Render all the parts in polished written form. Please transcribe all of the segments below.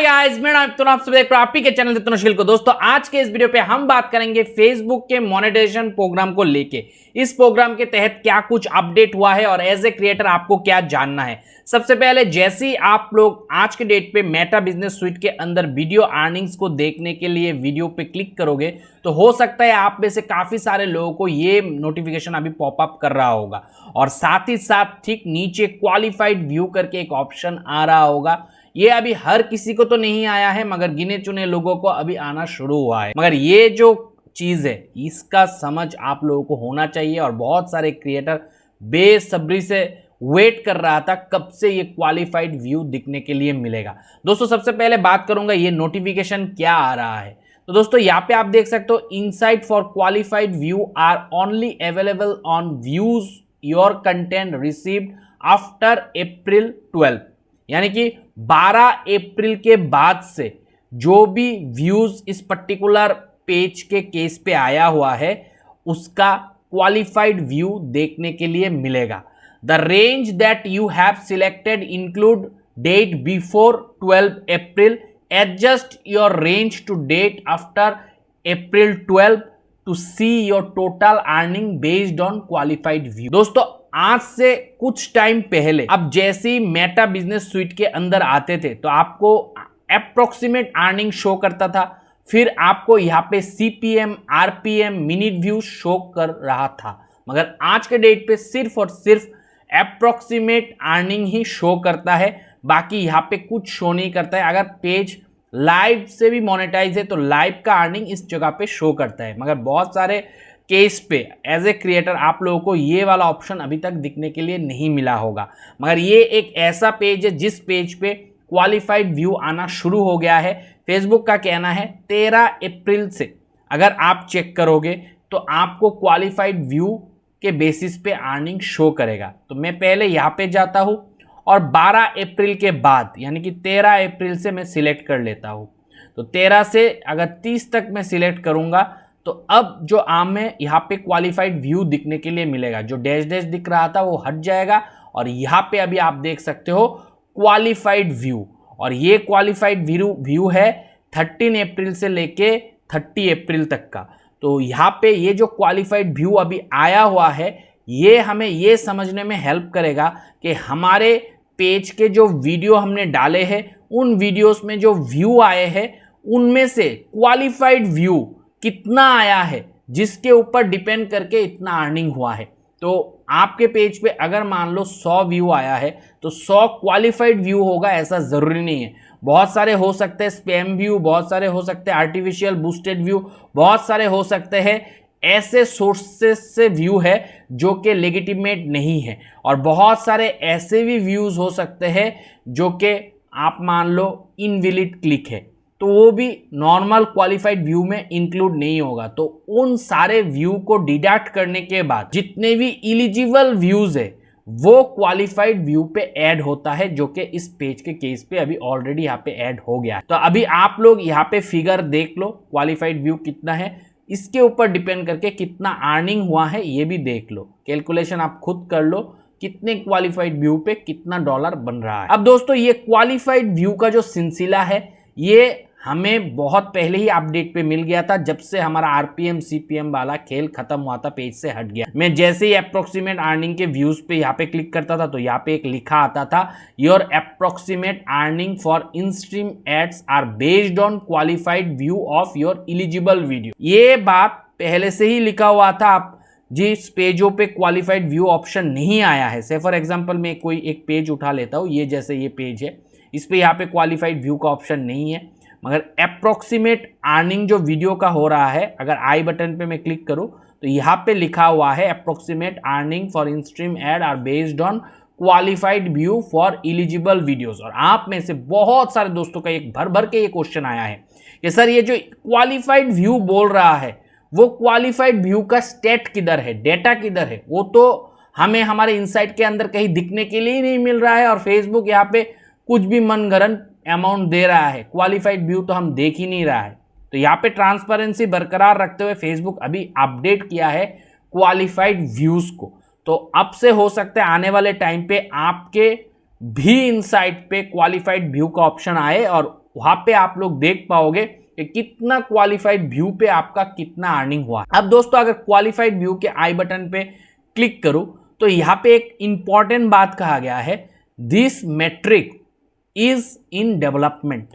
Hi guys, मेरा नाम तुम आप सब देख रहे हो आप ही के चैनल तुनशील को। दोस्तों आज के इस वीडियो पे हम बात करेंगे फेसबुक के मोनेटाइजेशन प्रोग्राम को लेके। इस प्रोग्राम के तहत क्या कुछ अपडेट हुआ है और एज ए क्रिएटर आपको क्या जानना है। सबसे पहले जैसे ही आप लोग आज के डेट पे मेटा बिजनेस स्वीट के अंदर वीडियो अर्निंग्स को देखने के लिए वीडियो पे क्लिक करोगे तो हो सकता है आप में से काफी सारे लोगों को ये नोटिफिकेशन अभी पॉपअप कर रहा होगा और साथ ही साथ ठीक नीचे क्वालिफाइड व्यू करके एक ऑप्शन आ रहा होगा। ये अभी हर किसी को तो नहीं आया है मगर गिने चुने लोगों को अभी आना शुरू हुआ है। मगर ये जो चीज है इसका समझ आप लोगों को होना चाहिए और बहुत सारे क्रिएटर बेसब्री से वेट कर रहा था कब से ये क्वालिफाइड व्यू दिखने के लिए मिलेगा। दोस्तों सबसे पहले बात करूंगा ये नोटिफिकेशन क्या आ रहा है। तो दोस्तों यहाँ पे आप देख सकते हो insight for qualified view are only available on views your content received after April 12, यानी कि 12 अप्रैल के बाद से जो भी व्यूज इस पर्टिकुलर पेज के केस पे आया हुआ है उसका क्वालिफाइड व्यू देखने के लिए मिलेगा। The range that you have selected include date before 12 April, adjust your range to date after April 12 to see your total earning based on qualified view. दोस्तों आज से कुछ टाइम पहले अब जैसे ही मेटा बिजनेस स्वीट के अंदर आते थे तो आपको अप्रोक्सीमेट अर्निंग शो करता था, फिर आपको यहाँ पे CPM, RPM, minute view show कर रहा था। मगर आज के डेट पे सिर्फ और सिर्फ अप्रोक्सीमेट अर्निंग ही शो करता है, बाकी यहाँ पे कुछ शो नहीं करता है। अगर पेज लाइव से भी मोनेटाइज है तो लाइव का अर्निंग इस जगह पे शो करता है। मगर बहुत सारे केस पे एज ए क्रिएटर आप लोगों को ये वाला ऑप्शन अभी तक दिखने के लिए नहीं मिला होगा। मगर ये एक ऐसा पेज है जिस पेज पे क्वालिफाइड व्यू आना शुरू हो गया है। फेसबुक का कहना है 13 अप्रैल से अगर आप चेक करोगे तो आपको क्वालिफाइड व्यू के बेसिस पे अर्निंग शो करेगा। तो मैं पहले यहाँ पे जाता हूँ और 12 अप्रैल के बाद यानी कि 13 अप्रैल से मैं सिलेक्ट कर लेता हूँ। तो 13 से अगर 30 तक मैं सिलेक्ट करूँगा तो अब जो आम में यहाँ पे क्वालिफाइड व्यू दिखने के लिए मिलेगा। जो डैश डैश दिख रहा था वो हट जाएगा और यहाँ पे अभी आप देख सकते हो क्वालिफाइड व्यू, और ये क्वालिफाइड व्यू है 13 अप्रैल से लेके 30 अप्रैल तक का। तो यहाँ पे ये जो क्वालिफाइड व्यू अभी आया हुआ है ये हमें ये समझने में हेल्प करेगा कि हमारे पेज के जो वीडियो हमने डाले हैं उन वीडियोस में जो व्यू आए हैं उनमें से क्वालिफाइड व्यू कितना आया है जिसके ऊपर डिपेंड करके इतना अर्निंग हुआ है। तो आपके पेज पे अगर मान लो 100 व्यू आया है तो 100 क्वालिफाइड व्यू होगा ऐसा ज़रूरी नहीं है। बहुत सारे हो सकते हैं स्पैम व्यू, बहुत सारे हो सकते हैं आर्टिफिशियल बूस्टेड व्यू, बहुत सारे हो सकते हैं ऐसे सोर्सेस से व्यू है जो कि लेजिटिमेट नहीं है, और बहुत सारे ऐसे भी व्यूज़ हो सकते हैं जो कि आप मान लो इनवैलिड क्लिक है तो वो भी नॉर्मल क्वालिफाइड व्यू में इंक्लूड नहीं होगा। तो उन सारे व्यू को डिडक्ट करने के बाद जितने भी एलिजिबल व्यूज है वो क्वालिफाइड व्यू पे ऐड होता है, जो कि इस पेज के केस पे अभी ऑलरेडी यहाँ पे ऐड हो गया है। तो अभी आप लोग यहाँ पे फिगर देख लो क्वालिफाइड व्यू कितना है, इसके ऊपर डिपेंड करके कितना अर्निंग हुआ है ये भी देख लो। कैलकुलेशन आप खुद कर लो कितने क्वालिफाइड व्यू पे कितना डॉलर बन रहा है। अब दोस्तों ये क्वालिफाइड व्यू का जो सिलसिला है ये हमें बहुत पहले ही अपडेट पे मिल गया था, जब से हमारा आरपीएम सीपीएम वाला खेल खत्म हुआ था, पेज से हट गया। मैं जैसे ही अप्रोक्सीमेट अर्निंग के व्यूज पे यहाँ पे क्लिक करता था तो यहाँ पे एक लिखा आता था your approximate earning for in stream ads are based on qualified view of your eligible video. ये बात पहले से ही लिखा हुआ था। आप जिस पेजों पे क्वालिफाइड व्यू ऑप्शन नहीं आया है, से फॉर एग्जाम्पल मैं कोई एक पेज उठा लेता हूँ, ये जैसे ये पेज है, इस पे यहाँ पे क्वालिफाइड व्यू का ऑप्शन नहीं है, मगर अप्रोक्सीमेट अर्निंग जो वीडियो का हो रहा है अगर आई बटन पे मैं क्लिक करूं तो यहाँ पे लिखा हुआ है approximate earning for in stream ad are based on qualified view for eligible videos. और आप में से बहुत सारे दोस्तों का एक भर भर के ये क्वेश्चन आया है कि सर ये जो क्वालिफाइड व्यू बोल रहा है वो क्वालिफाइड व्यू का स्टेट किधर है, डेटा किधर है, वो तो हमें हमारे इनसाइट के अंदर कहीं दिखने के लिए ही नहीं मिल रहा है और फेसबुक यहाँ पे कुछ भी मनगढ़ंत अमाउंट दे रहा है, क्वालिफाइड व्यू तो हम देख ही नहीं रहा है। तो यहाँ पे ट्रांसपेरेंसी बरकरार रखते हुए फेसबुक अभी अपडेट किया है क्वालिफाइड व्यूज को। तो अब से हो सकता है आने वाले टाइम पे आपके भी इनसाइट पे क्वालिफाइड व्यू का ऑप्शन आए और वहां पे आप लोग देख पाओगे कि कितना क्वालिफाइड व्यू पे आपका कितना अर्निंग हुआ। अब दोस्तों अगर क्वालिफाइड व्यू के आई बटन पे क्लिक करूं तो यहां पे एक इंपॉर्टेंट बात कहा गया है, this metric is in development.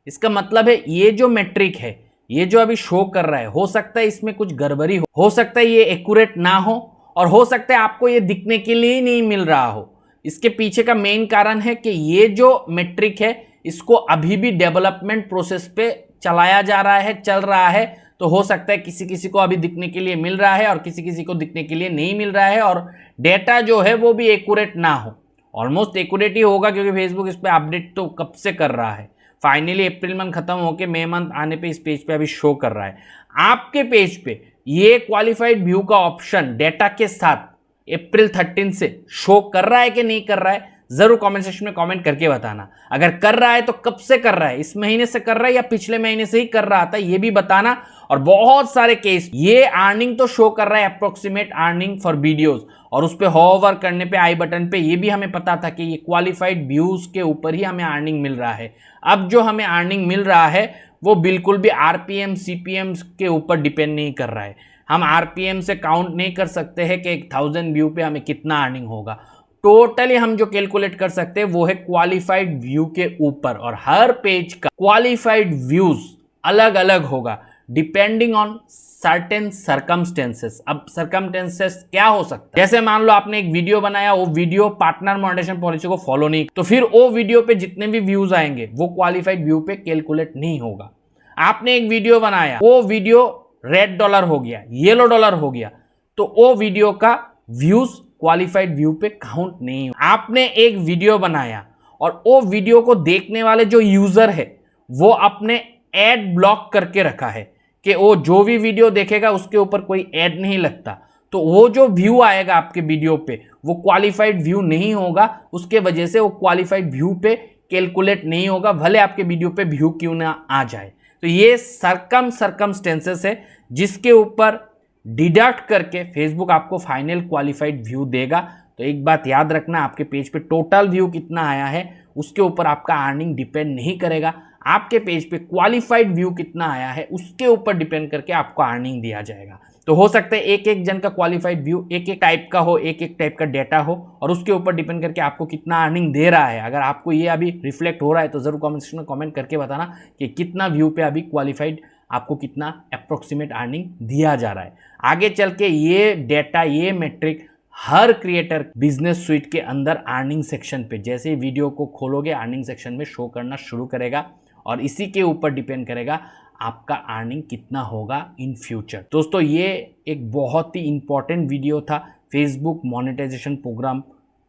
इसका मतलब है ये जो मेट्रिक है, ये जो अभी शो कर रहा है, हो सकता है इसमें कुछ गड़बड़ी हो सकता है ये एक्यूरेट ना हो, और हो सकता है आपको ये दिखने के लिए ही नहीं मिल रहा हो। इसके पीछे का मेन कारण है कि ये जो मेट्रिक है इसको अभी भी डेवलपमेंट प्रोसेस पे चलाया जा रहा है, चल रहा है। तो हो सकता है किसी किसी को अभी दिखने के लिए मिल रहा है और किसी किसी को दिखने के लिए नहीं मिल रहा है, और डेटा जो है वो भी एक्यूरेट ना हो। ऑलमोस्ट एक्यूरेट ही होगा क्योंकि फेसबुक इस पर अपडेट तो कब से कर रहा है। फाइनली अप्रैल मंथ खत्म होकर मई मंथ आने पे इस पेज पे अभी शो कर रहा है। आपके पेज पे ये क्वालिफाइड व्यू का ऑप्शन डेटा के साथ अप्रैल 13 से शो कर रहा है कि नहीं कर रहा है, जरूर कमेंट सेक्शन में कमेंट करके बताना। अगर कर रहा है तो कब से कर रहा है, इस महीने से कर रहा है या पिछले महीने से ही कर रहा था, ये भी बताना। और बहुत सारे केस ये अर्निंग तो शो कर रहा है, अप्रोक्सीमेट अर्निंग फॉर वीडियोस, और उस पर हॉवर करने पे आई बटन पे ये भी हमें पता था कि ये क्वालिफाइड व्यूज के ऊपर ही हमें अर्निंग मिल रहा है। अब जो हमें अर्निंग मिल रहा है वो बिल्कुल भी आरपीएम सीपीएम के ऊपर डिपेंड नहीं कर रहा है। हम आरपीएम से काउंट नहीं कर सकते हैं कि 1000 व्यू पे हमें कितना अर्निंग होगा। टोटली हम जो कैलकुलेट कर सकते हैं वो है क्वालिफाइड व्यू के ऊपर, और हर पेज का क्वालिफाइड व्यूज अलग अलग होगा डिपेंडिंग ऑन सर्टेन सर्कमस्टेंसेस। अब सर्कमस्टेंसेस क्या हो सकता है, जैसे मान लो आपने एक वीडियो बनाया, वो वीडियो पार्टनर मोनेटाइजेशन पॉलिसी को फॉलो नहीं, तो फिर वो वीडियो पे जितने भी व्यूज आएंगे वो क्वालिफाइड व्यू पे कैलकुलेट नहीं होगा। आपने एक वीडियो बनाया, वो वीडियो रेड डॉलर हो गया, येलो डॉलर हो गया, तो वो वीडियो का व्यूज क्वालिफाइड व्यू पे काउंट नहीं हो। आपने एक वीडियो बनाया और वो वीडियो को देखने वाले जो यूजर है वो अपने एड ब्लॉक करके रखा है कि वो जो भी वीडियो देखेगा उसके ऊपर कोई एड नहीं लगता, तो वो जो व्यू आएगा आपके वीडियो पे वो क्वालिफाइड व्यू नहीं होगा। उसके वजह से वो क्वालिफाइड व्यू पे कैलकुलेट नहीं होगा, भले आपके वीडियो पे व्यू क्यों ना आ जाए। तो ये सर्कमस्टेंसेस है जिसके ऊपर डिडक्ट करके फेसबुक आपको फाइनल क्वालिफाइड व्यू देगा। तो एक बात याद रखना, आपके पेज पे टोटल व्यू कितना आया है उसके ऊपर आपका अर्निंग डिपेंड नहीं करेगा। आपके पेज पे क्वालिफाइड व्यू कितना आया है उसके ऊपर डिपेंड करके आपको अर्निंग दिया जाएगा। तो हो सकता है एक एक जन का क्वालिफाइड व्यू एक एक टाइप का हो, एक एक टाइप का डेटा हो, और उसके ऊपर डिपेंड करके आपको कितना अर्निंग दे रहा है। अगर आपको ये अभी रिफ्लेक्ट हो रहा है तो जरूर कमेंट सेक्शन में कमेंट करके बताना कि कितना व्यू पे अभी क्वालिफाइड आपको कितना अप्रोक्सीमेट अर्निंग दिया जा रहा है। आगे चल के ये डेटा, ये मेट्रिक हर क्रिएटर बिजनेस स्वीट के अंदर अर्निंग सेक्शन पे जैसे ही वीडियो को खोलोगे अर्निंग सेक्शन में शो करना शुरू करेगा, और इसी के ऊपर डिपेंड करेगा आपका अर्निंग कितना होगा इन फ्यूचर। दोस्तों ये एक बहुत ही इंपॉर्टेंट वीडियो था फेसबुक मोनेटाइजेशन प्रोग्राम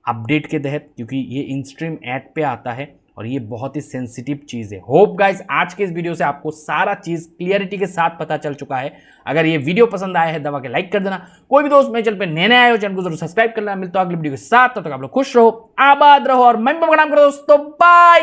अपडेट के तहत, क्योंकि ये इन स्ट्रीम ऐड पे आता है और ये बहुत ही सेंसिटिव चीज़ है। होप गाइस आज के इस वीडियो से आपको सारा चीज़ क्लियरिटी के साथ पता चल चुका है। अगर ये वीडियो पसंद आया है दबा के लाइक कर देना। कोई भी दोस्त मेरे चैनल पे नए आए हो चैनल को जरूर सब्सक्राइब करना। मिलता हूं अगली वीडियो के साथ, तब तक आप लोग खुश रहो, आबाद रहो और मैं काम करो दोस्तों। बाय।